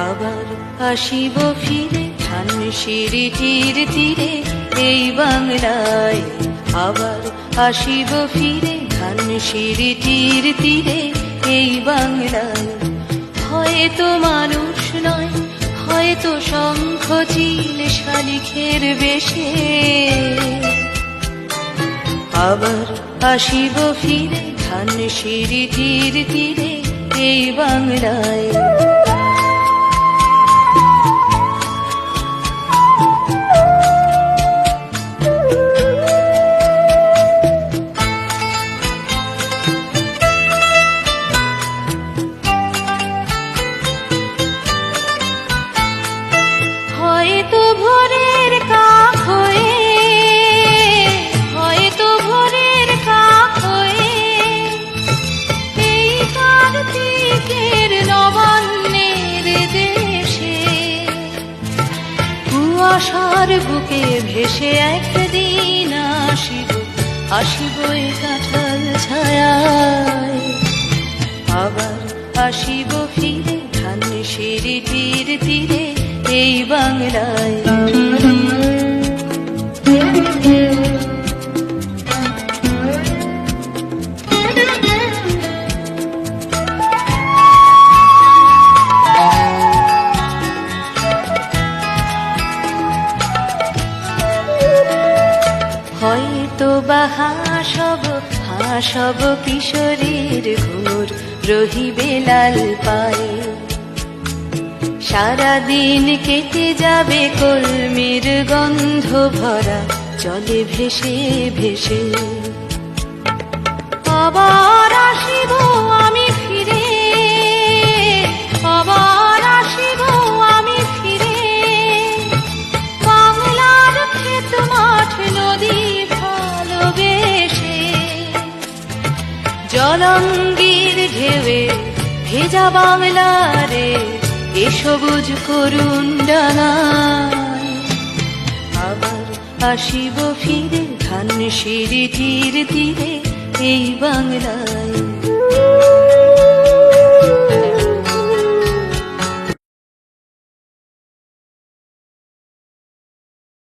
আবার আসিব ফিরে ধানসিঁড়িটির তীরে এই বাংলায়। আবার আসিব ফিরে ধানসিঁড়িটির তীরে এই বাংলায়। হয়তো মানুষ নয়, হয়তো শঙ্খ চিল শালিখের বেশে। আবার আসিব ফিরে ধানসিঁড়িটির তীরে এই বাংলায়। হয়তো ভোরের কাক হয়ে, হয়তো ভোরের কাক হয়ে এই কার্তিকের নবান্নের দেশে কুয়াশার বুকে ভেসে একদিন আসিব, আসিব এই কাঁঠাল ছায়ায়। আবার আসিব ফিরে ধানসিঁড়িটির তীরে এই বাংলায়। হয়তো বা হাসব কিশোরীর ঘুর রহিবে লাল পায়ে। সারাদিন কেটে যাবে কলমির গন্ধ ভরা জলে ভেসে ভেসে। আবার আসিব আমি ফিরে, আবার আসিব আমি ফিরে বাংলার ক্ষেত মাঠ নদী ভালোবেসে। জলঙ্গির ঢেউয়ে ভেজা বাংলারে এ সবুজ করুণ ডানায়। আবার আসিব ফিরে ধানসিঁড়িটির তীরে এই বাংলায়।